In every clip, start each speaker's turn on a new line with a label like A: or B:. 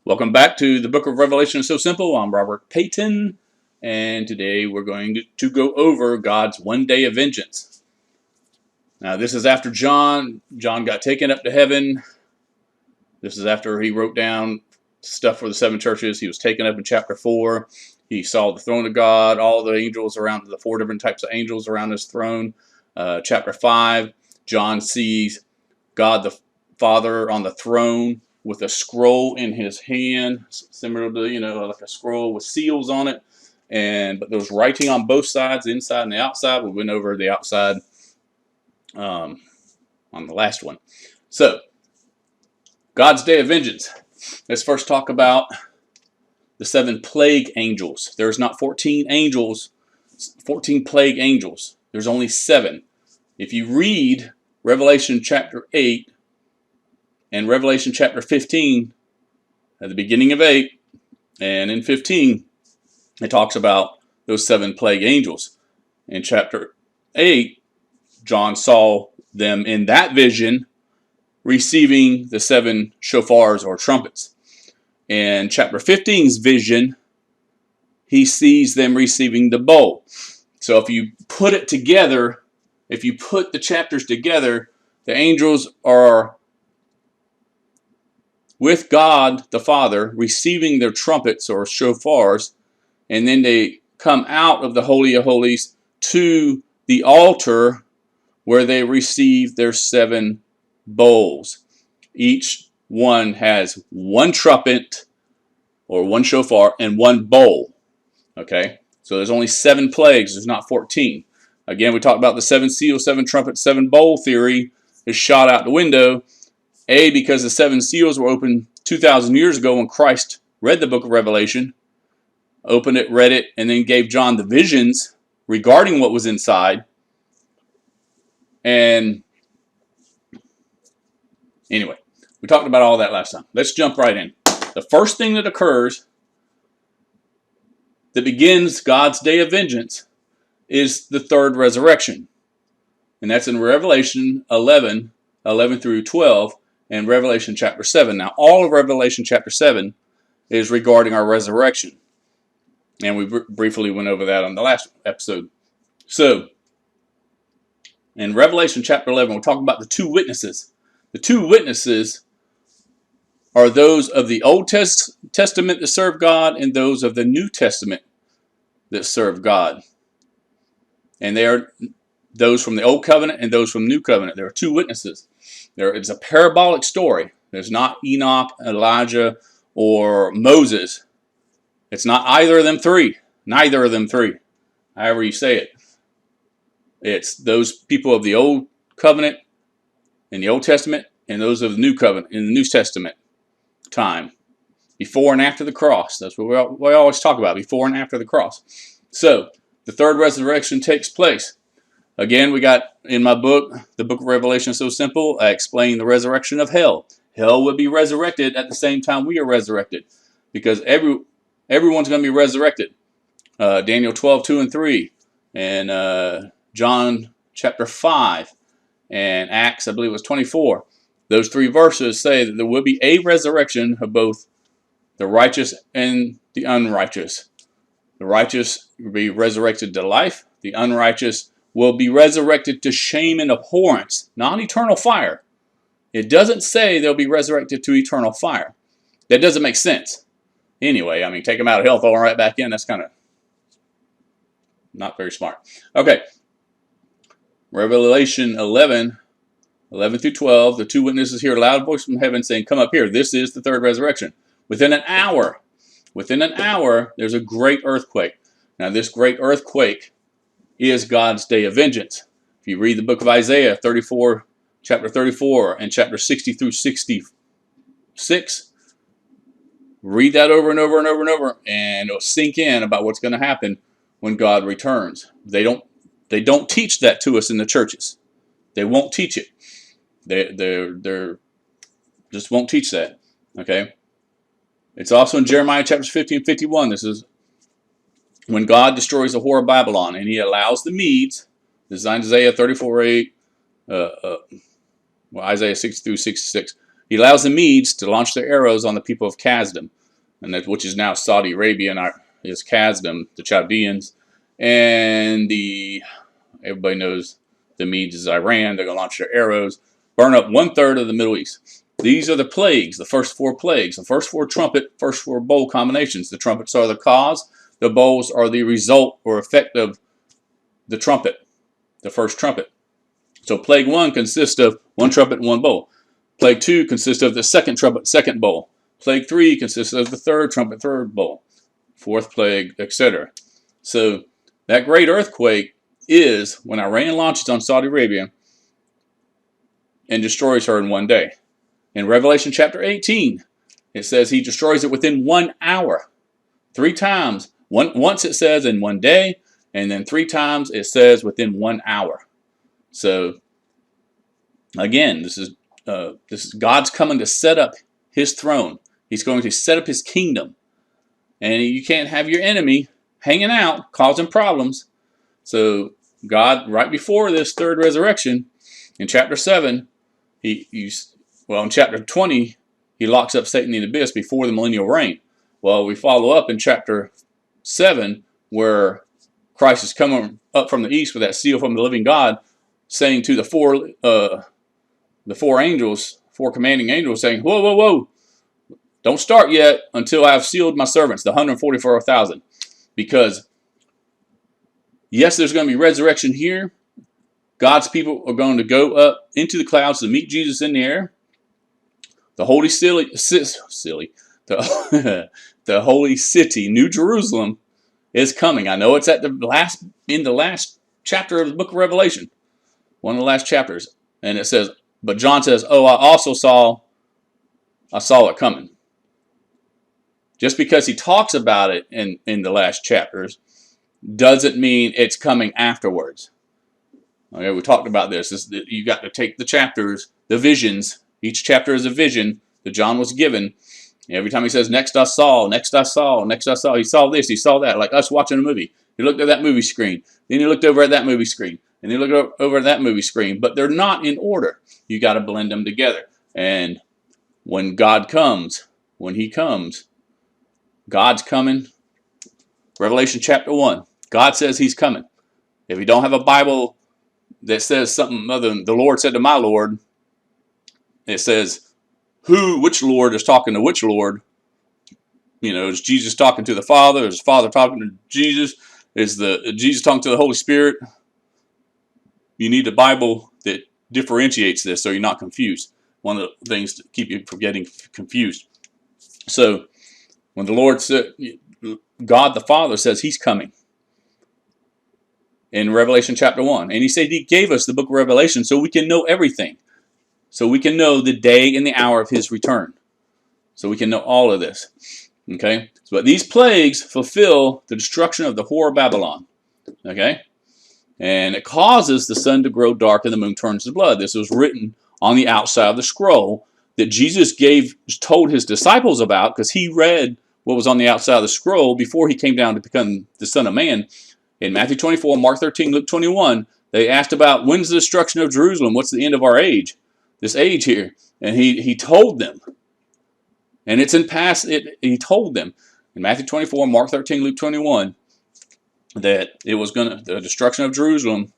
A: Welcome back to the book of Revelation is So Simple. I'm Robert Payton, and today we're going to go over God's one day of vengeance. Now, this is after John. John got taken up to heaven. This is after he wrote down stuff for the seven churches. He was taken up in chapter 4. He saw the throne of God, all the angels around, the 4 different types of angels around his throne. Chapter 5, John sees God the Father on the throne with a scroll in his hand, similar to, like a scroll with seals on it. But there's writing on both sides, the inside and the outside. We went over the outside on the last one. So, God's day of vengeance. Let's first talk about the 7 plague angels. There's not 14 angels, 14 plague angels. There's only 7. If you read Revelation chapter 8, and Revelation chapter 15, at the beginning of 8 and in 15, it talks about those 7 plague angels. In chapter 8, John saw them in that vision receiving the 7 shofars or trumpets. In chapter 15's vision, he sees them receiving the bowl. So if you put it together, if you put the chapters together, the angels are with God the Father, receiving their trumpets or shofars, and then they come out of the Holy of Holies to the altar where they receive their 7 bowls. Each one has 1 trumpet or 1 shofar and 1 bowl. Okay, so there's only 7 plagues, there's not 14. Again, we talked about the 7 seals, 7 trumpets, 7 bowl theory is shot out the window. Because the 7 seals were opened 2,000 years ago when Christ read the book of Revelation, opened it, read it, and then gave John the visions regarding what was inside. And anyway, we talked about all that last time. Let's jump right in. The first thing that occurs that begins God's day of vengeance is the 3rd resurrection. And that's in Revelation 11 through 12. And Revelation chapter 7. Now, all of Revelation chapter 7 is regarding our resurrection. And we briefly went over that on the last episode. So, in Revelation chapter 11, we're talking about the 2 witnesses. The 2 witnesses are those of the Old Testament that serve God and those of the New Testament that serve God. And they are those from the Old Covenant and those from the New Covenant. There are 2 witnesses. It's a parabolic story. There's not Enoch, Elijah, or Moses. It's not either of them 3. Neither of them 3. However you say it. It's those people of the Old Covenant in the Old Testament and those of the New Covenant in the New Testament time. Before and after the cross. That's what we always talk about. Before and after the cross. So, the 3rd resurrection takes place. Again, we got in my book, the book of Revelation is So Simple, I explain the resurrection of hell. Hell will be resurrected at the same time we are resurrected. Because everyone's going to be resurrected. Daniel 12, 2 and 3. And John chapter 5. And Acts, I believe it was 24. Those 3 verses say that there will be a resurrection of both the righteous and the unrighteous. The righteous will be resurrected to life. The unrighteous will be resurrected to shame and abhorrence, not eternal fire. It doesn't say they'll be resurrected to eternal fire. That doesn't make sense. Anyway, I mean, take them out of hell, throw them right back in. That's kind of not very smart. Okay. Revelation 11 through 12. The 2 witnesses hear a loud voice from heaven saying, "Come up here." This is the 3rd resurrection. Within an hour, there's a great earthquake. Now, this great earthquake is God's day of vengeance. If you read the book of Isaiah 34, chapter 34, and chapter 60 through 66, read that over and over and over and over, and it'll sink in about what's going to happen when God returns. They don't teach that to us in the churches. They won't teach it. They just won't teach that. Okay. It's also in Jeremiah chapters 50 and 51. This is when God destroys the whore of Babylon, and he allows the Medes, this is Isaiah 34:8, Isaiah 60 through 66, He allows the Medes to launch their arrows on the people of Kasdim, and that which is now Saudi Arabia, and is Kasdim, the Chaldeans, and everybody knows the Medes is Iran. They're going to launch their arrows, burn up 1/3 of the Middle East. These are the plagues, the first 4 plagues, the first 4 trumpet, first 4 bowl combinations. The trumpets are the cause. The bowls are the result or effect of the trumpet, the first trumpet. So plague 1 consists of 1 trumpet and 1 bowl. Plague 2 consists of the second trumpet, second bowl. Plague 3 consists of the third trumpet, third bowl. 4th plague, etc. So that great earthquake is when Iran launches on Saudi Arabia and destroys her in 1 day. In Revelation chapter 18, it says he destroys it within 1 hour. 3 times. Once it says in 1 day, and then 3 times it says within 1 hour. So again, this is God's coming to set up his throne. He's going to set up his kingdom. And you can't have your enemy hanging out, causing problems. So God, right before this third resurrection, in chapter 7, in chapter 20, he locks up Satan in the abyss before the millennial reign. Well, we follow up in chapter 7, where Christ is coming up from the east with that seal from the living God, saying to the four angels, 4 commanding angels, saying, whoa, whoa, whoa, don't start yet until I have sealed my servants, the 144,000. Because, yes, there's going to be resurrection here. God's people are going to go up into the clouds to meet Jesus in the air. The holy the holy city, New Jerusalem, is coming. I know it's in the last chapter of the book of Revelation, one of the last chapters, and it says, but John says, "Oh, I saw it coming." Just because he talks about it in the last chapters doesn't mean it's coming afterwards. Okay, we talked about this. You got to take the chapters, the visions. Each chapter is a vision that John was given. Every time he says, next I saw, next I saw, next I saw, he saw this, he saw that, like us watching a movie. He looked at that movie screen. Then he looked over at that movie screen. And he looked over at that movie screen. But they're not in order. You got to blend them together. And when God comes, when he comes, God's coming. Revelation chapter 1. God says he's coming. If you don't have a Bible that says something other than the Lord said to my Lord, it says, which Lord is talking to which Lord? Is Jesus talking to the Father? Is the Father talking to Jesus? Is Jesus talking to the Holy Spirit? You need a Bible that differentiates this so you're not confused. One of the things to keep you from getting confused. So, when the Lord said, God the Father says he's coming in Revelation chapter 1. And he said he gave us the book of Revelation so we can know everything. So we can know the day and the hour of his return. So we can know all of this. Okay? But these plagues fulfill the destruction of the whore of Babylon. Okay? And it causes the sun to grow dark and the moon turns to blood. This was written on the outside of the scroll that Jesus told his disciples about, because he read what was on the outside of the scroll before he came down to become the Son of Man. In Matthew 24, Mark 13, Luke 21, they asked about, when's the destruction of Jerusalem? What's the end of our age? This age here. And he told them. And it's in past, he told them in Matthew 24, Mark 13, Luke 21, that it was the destruction of Jerusalem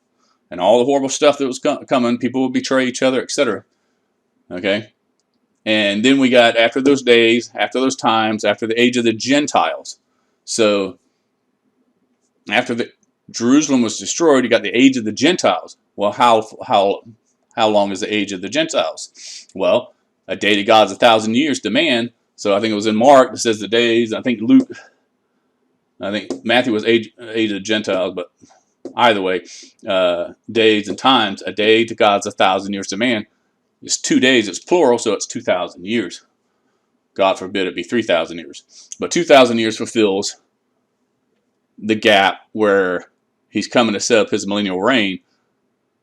A: and all the horrible stuff that was coming. People would betray each other, etc. Okay? And then we got, after those days, after those times, after the age of the Gentiles. So, after Jerusalem was destroyed, you got the age of the Gentiles. Well, how long is the age of the Gentiles? Well, a day to God is 1,000 years to man. So I think it was in Mark that says the days. I think Matthew was age of the Gentiles, but either way, days and times. A day to God is 1,000 years to man. It's 2 days. It's plural, so it's 2,000 years. God forbid it be 3,000 years. But 2,000 years fulfills the gap where he's coming to set up his millennial reign.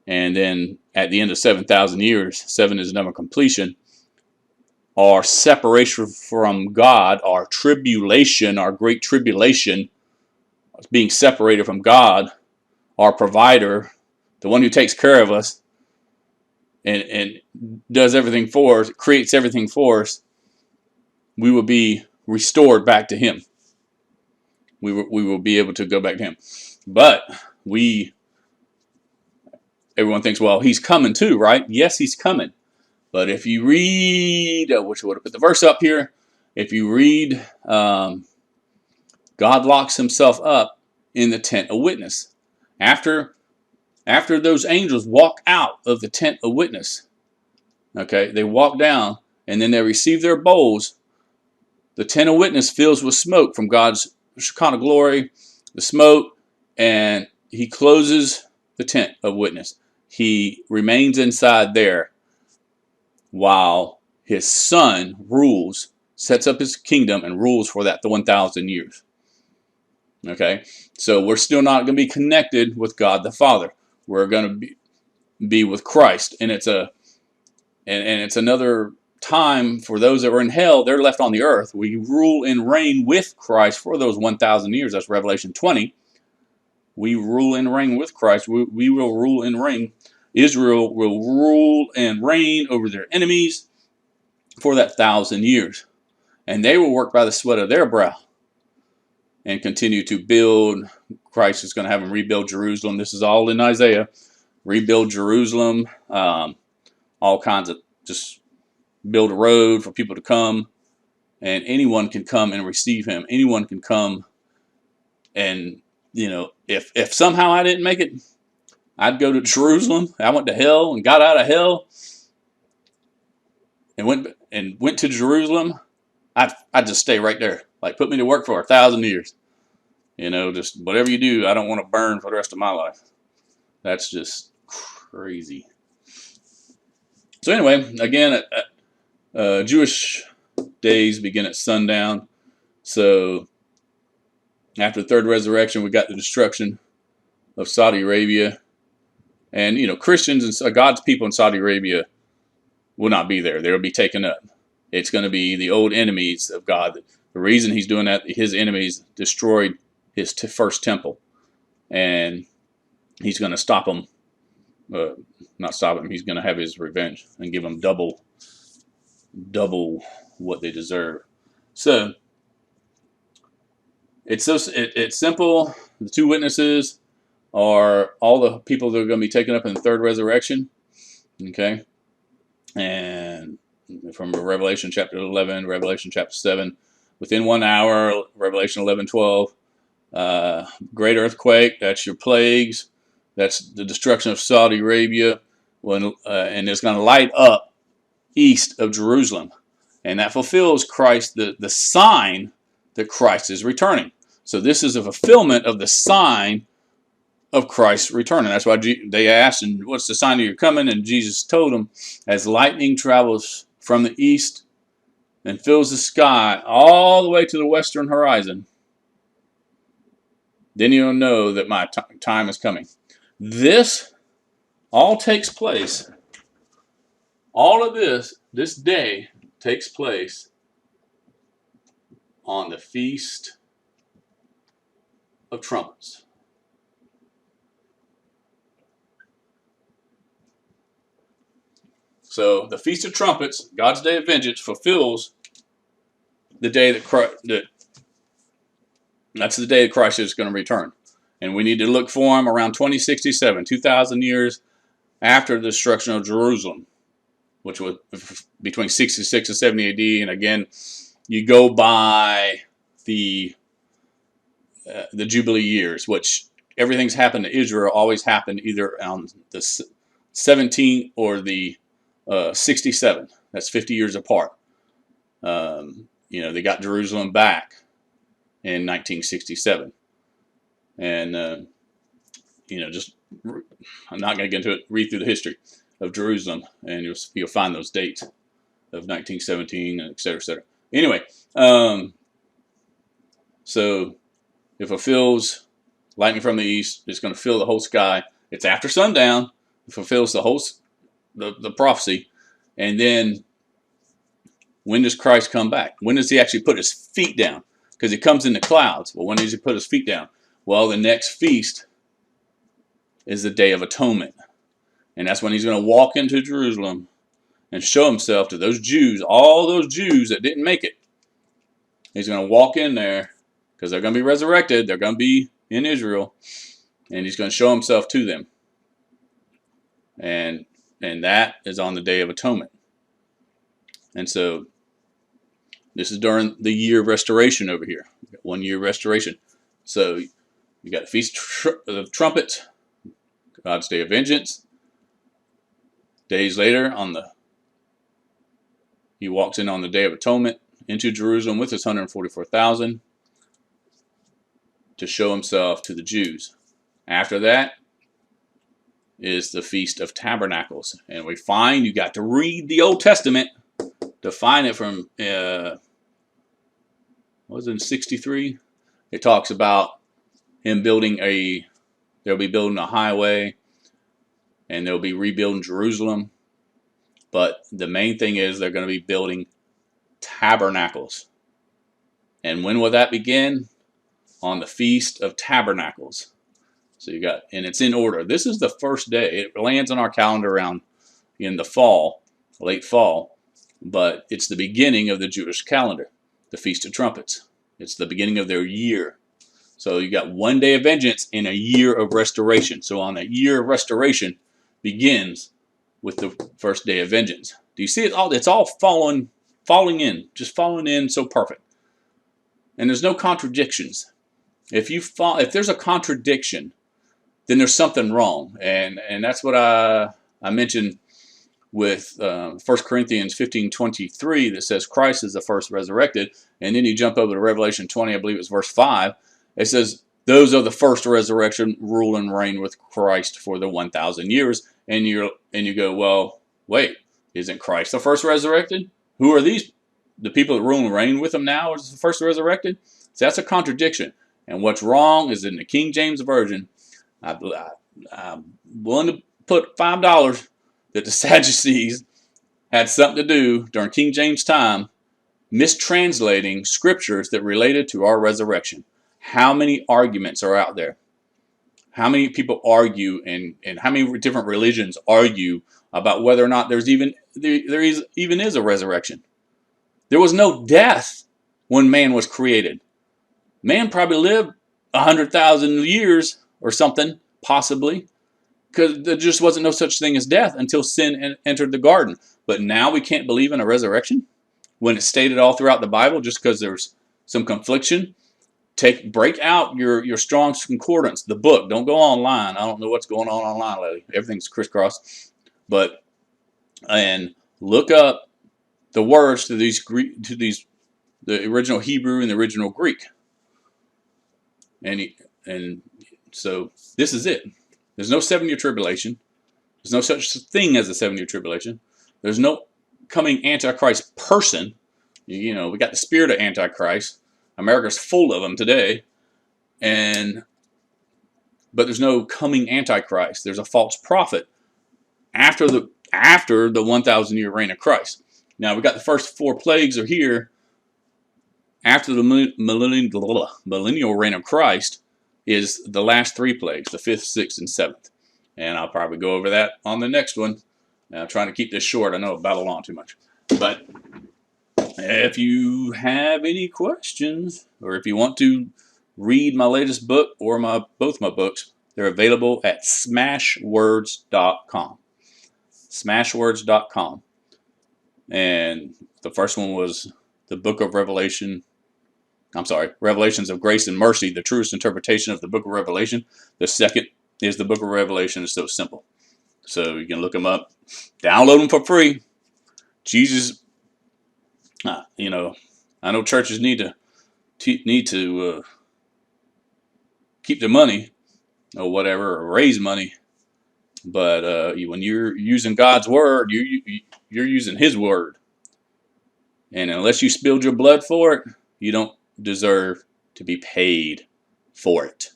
A: And then at the end of 7,000 years, 7 is the number of completion, our separation from God, our tribulation, our great tribulation, being separated from God, our provider, the one who takes care of us, and does everything for us, creates everything for us, we will be restored back to him. We will be able to go back to him. But everyone thinks, well, he's coming too, right? Yes, he's coming. But if you read, which would have put the verse up here, if you read, God locks himself up in the tent of witness. After those angels walk out of the tent of witness, okay, they walk down and then they receive their bowls. The tent of witness fills with smoke from God's Shekinah glory, the smoke, and he closes the tent of witness. He remains inside there while his son rules, sets up his kingdom and rules for that the 1,000 years. Okay, so we're still not going to be connected with God the Father. We're going to be with Christ, and it's another time for those that were in hell. They're left on the earth. We rule and reign with Christ for those 1,000 years. That's Revelation 20. We rule and reign with Christ. We will rule and reign. Israel will rule and reign over their enemies for that 1,000 years, and they will work by the sweat of their brow and continue to build. Christ is going to have them rebuild Jerusalem. This is all in Isaiah. Rebuild Jerusalem, all kinds of, just build a road for people to come, and anyone can come and receive him. Anyone can come, and if somehow I didn't make it, I'd go to Jerusalem. I went to hell and got out of hell and went to Jerusalem. I'd just stay right there. Like, put me to work for 1,000 years. Just whatever you do, I don't want to burn for the rest of my life. That's just crazy. So anyway, again, Jewish days begin at sundown. So after the third resurrection, we got the destruction of Saudi Arabia. And, Christians and God's people in Saudi Arabia will not be there. They'll be taken up. It's going to be the old enemies of God. The reason he's doing that, his enemies destroyed his first temple. And he's going to stop them. Not stop them. He's going to have his revenge and give them double what they deserve. So it's simple. The two witnesses are all the people that are going to be taken up in the third resurrection. Okay, and from Revelation chapter 11, Revelation chapter 7, within 1 hour, Revelation 11:12, great earthquake. That's your plagues. That's the destruction of Saudi Arabia, and it's going to light up east of Jerusalem, and that fulfills Christ, the sign that Christ is returning. So this is a fulfillment of the sign of Christ's returning. That's why they asked, and what's the sign of your coming? And Jesus told them, as lightning travels from the east and fills the sky all the way to the western horizon, then you'll know that my time is coming. This all takes place. All of this day takes place on the Feast of Trumpets. So the Feast of Trumpets, God's Day of Vengeance, fulfills the day that's the day that Christ is going to return. And we need to look for him around 2067, 2,000 years after the destruction of Jerusalem, which was between 66 and 70 AD. And again, you go by the Jubilee years, which everything's happened to Israel always happened either on the 17th or the 67. That's 50 years apart. They got Jerusalem back in 1967. And, I'm not going to get into it. Read through the history of Jerusalem, and you'll find those dates of 1917, and et cetera, et cetera. Anyway, so it fulfills lightning from the east. It's going to fill the whole sky. It's after sundown. It fulfills the whole the prophecy. And then when does Christ come back? When does he actually put his feet down? Because he comes in the clouds. Well, when does he put his feet down? Well, the next feast is the Day of Atonement. And that's when he's going to walk into Jerusalem and show himself to those Jews, all those Jews that didn't make it. He's going to walk in there because they're going to be resurrected. They're going to be in Israel. And he's going to show himself to them. And that is on the Day of Atonement. And so this is during the year of restoration over here. 1 year restoration. So you got the Feast of Trumpets, God's Day of Vengeance. Days later, he walks in on the Day of Atonement into Jerusalem with his 144,000 to show himself to the Jews. After that is the Feast of Tabernacles. And we find you got to read the Old Testament to find it from, what was it, in 63? It talks about him they'll be building a highway, and they'll be rebuilding Jerusalem. But the main thing is they're going to be building tabernacles. And when will that begin? On the Feast of Tabernacles. So and it's in order. This is the first day. It lands on our calendar around in the fall, late fall. But it's the beginning of the Jewish calendar, the Feast of Trumpets. It's the beginning of their year. So you got 1 day of vengeance in a year of restoration. So on a year of restoration begins with the first day of vengeance. Do you see it all? It's all falling in, just falling in so perfect. And there's no contradictions. If there's a contradiction, then there's something wrong. And that's what I mentioned with 1 Corinthians 15:23 that says Christ is the first resurrected. And then you jump over to Revelation 20, I believe it's verse 5. It says, those of the first resurrection rule and reign with Christ for the 1,000 years. And you go, well, wait, isn't Christ the first resurrected? Who are these? The people that rule and reign with him now is the first resurrected? So that's a contradiction. And what's wrong is in the King James Version, I'm willing to put $5 that the Sadducees had something to do during King James time mistranslating scriptures that related to our resurrection. How many arguments are out there? How many people argue and how many different religions argue about whether or not there even is a resurrection? There was no death when man was created. Man probably lived 100,000 years or something, possibly, because there just wasn't no such thing as death until sin entered the garden. But now we can't believe in a resurrection when it's stated all throughout the Bible just because there's some confliction. Break out your Strong's Concordance, the book. Don't go online. I don't know what's going on online lately. Everything's crisscross. And look up the words to the original Hebrew and the original Greek. And so this is it. There's no 7-year tribulation. There's no such thing as a 7-year tribulation. There's no coming Antichrist person. We got the spirit of Antichrist. America's full of them today. But there's no coming Antichrist. There's a false prophet after the 1,000-year reign of Christ. Now, we got the first 4 plagues are here. After the millennial reign of Christ is the last 3 plagues, the 5th, 6th, and 7th. And I'll probably go over that on the next one. I'm trying to keep this short. I know I babble on too much. But if you have any questions, or if you want to read my latest book or both my books, they're available at smashwords.com. Smashwords.com. And the first one was the Book of Revelation. Revelations of Grace and Mercy, the truest interpretation of the Book of Revelation. The second is the Book of Revelation. It's so simple. So you can look them up, download them for free. Jesus. I know churches need to keep their money or whatever, or raise money. But when you're using God's word, you're using His word. And unless you spilled your blood for it, you don't deserve to be paid for it.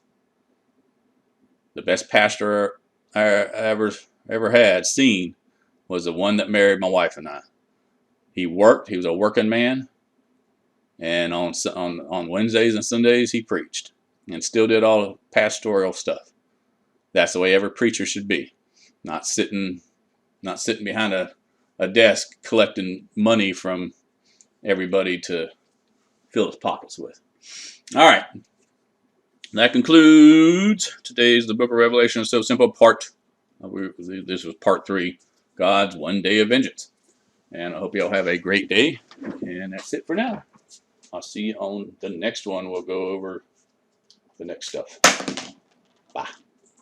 A: The best pastor I ever seen was the one that married my wife and I. He worked. He was a working man. And on Wednesdays and Sundays, he preached. And still did all the pastoral stuff. That's the way every preacher should be. not sitting behind a desk collecting money from everybody to fill his pockets with. All right. That concludes today's The Book of Revelation is So Simple part. This was part 3, God's One Day of Vengeance. And I hope you all have a great day. And that's it for now. I'll see you on the next one. We'll go over the next stuff. Bye.